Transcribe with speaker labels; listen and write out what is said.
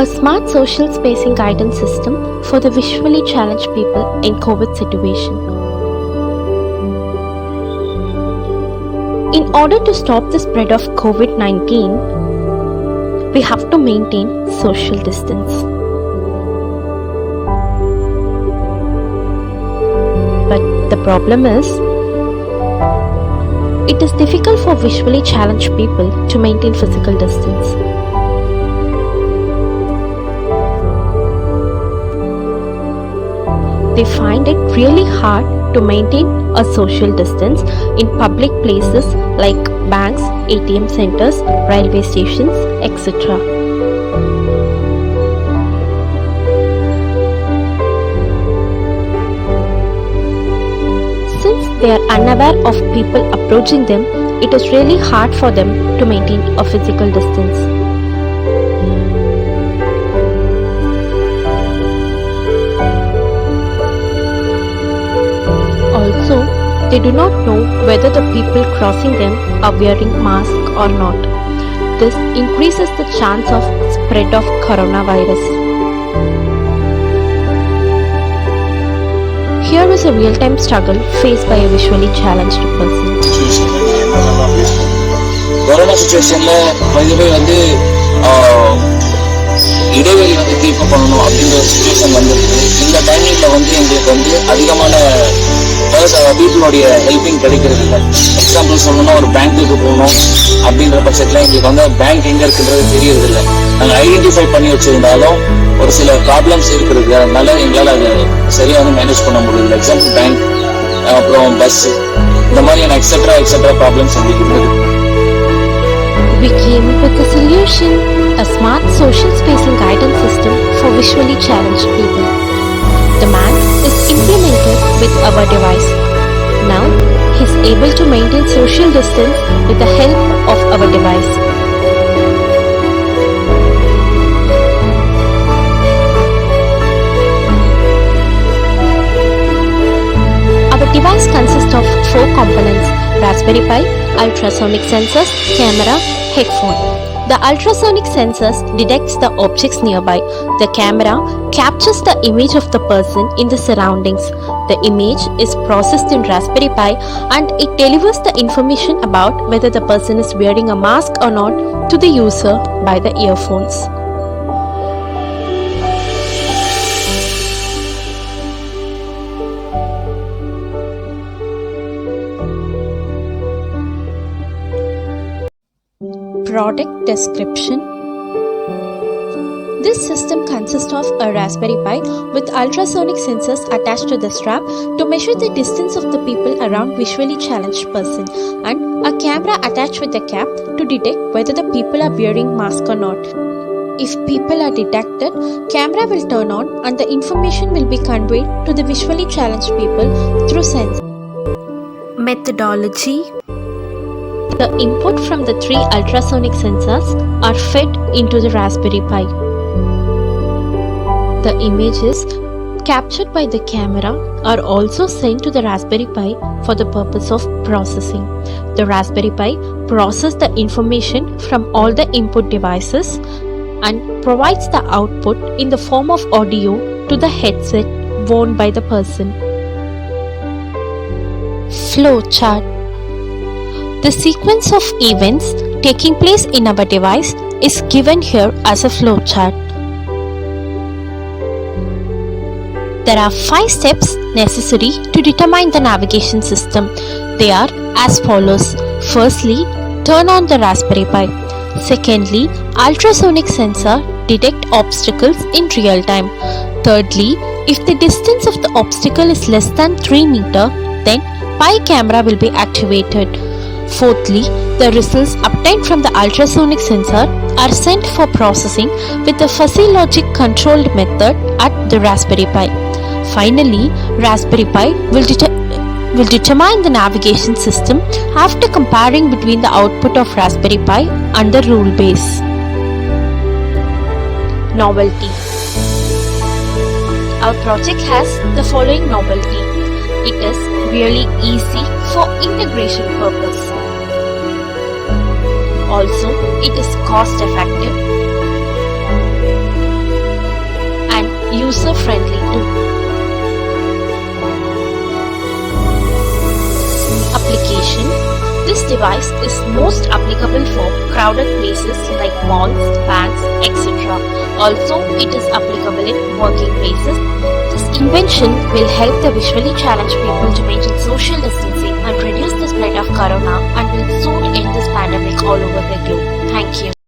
Speaker 1: A smart social spacing guidance system for the visually challenged people in COVID situation. In order to stop the spread of COVID-19, we have to maintain social distance. But the problem is, it is difficult for visually challenged people to maintain physical distance. They find it really hard to maintain a social distance in public places like banks, ATM centers, railway stations, etc. Since they are unaware of people approaching them, it is really hard for them to maintain a physical distance. Also, they do not know whether the people crossing them are wearing masks or not. This increases the chance of spread of coronavirus. Here is a real-time struggle faced by a visually challenged person.
Speaker 2: Corona சிச்சுவேஷன்ல வந்து இடைவெளி வந்து keep பண்ணணும் அப்படின்ற ஒரு situation வந்துருக்கு. இந்த டைமிங்ல வந்து எங்களுக்கு வந்து அதிகமான பீப்புளுடைய ஹெல்பிங் கிடைக்கிறது இல்லை. எக்ஸாம்பிள் சொல்லணும்னா ஒரு பேங்க்குக்கு போகணும் அப்படின்ற பட்சத்தில் எங்களுக்கு வந்து பேங்க் எங்கே இருக்குன்றது தெரியறது இல்லை. நாங்கள் ஐடென்டிஃபை பண்ணி வச்சிருந்தாலும் ஒரு சில ப்ராப்ளம்ஸ் இருக்கிறது, அதனால எங்களால் அதை சரியாக வந்து மேனேஜ் பண்ண முடியல. எக்ஸாம்பிள் பேங்க், அப்புறம் பஸ், இந்த மாதிரியான எக்ஸெட்ரா ப்ராப்ளம்ஸ் எங்களுக்கு இருக்குது.
Speaker 1: We came up with a solution, a smart social spacing guidance system for visually challenged people. The man is implemented with our device. Now, he is able to maintain social distance with the help of our device. Our device consists of 4 components: Raspberry Pi, ultrasonic sensors, camera, headphone. The ultrasonic sensors detects the objects nearby. The camera captures the image of the person in the surroundings. The image is processed in Raspberry Pi and it delivers the information about whether the person is wearing a mask or not to the user by the earphones. Product description. This system consists of a Raspberry Pi with ultrasonic sensors attached to the strap to measure the distance of the people around visually challenged person, and a camera attached with the cap to detect whether the people are wearing mask or not. If people are detected, camera will turn on and the information will be conveyed to the visually challenged people through sensors. Methodology. The input from the 3 ultrasonic sensors are fed into the Raspberry Pi. The images captured by the camera are also sent to the Raspberry Pi for the purpose of processing. The Raspberry Pi processes the information from all the input devices and provides the output in the form of audio to the headset worn by the person. Flow chart. The sequence of events taking place in our device is given here as a flow chart. There are 5 steps necessary to determine the navigation system. They are as follows. Firstly, turn on the Raspberry Pi. Secondly, ultrasonic sensor detect obstacles in real time. Thirdly, if the distance of the obstacle is less than 3 meters, then Pi camera will be activated. Fourthly, the results obtained from the ultrasonic sensor are sent for processing with the fuzzy logic controlled method at the Raspberry Pi. Finally, Raspberry Pi will determine the navigation system after comparing between the output of Raspberry Pi and the rule base. Novelty. Our project has the following novelty. It is really easy for integration purpose. Also, it is cost effective. user-friendly too. Application. This device is most applicable for crowded places like malls, banks, etc. Also, it is applicable in working places. This invention will help the visually challenged people to maintain social distancing and reduce the spread of corona and will soon end this pandemic all over the globe. Thank you.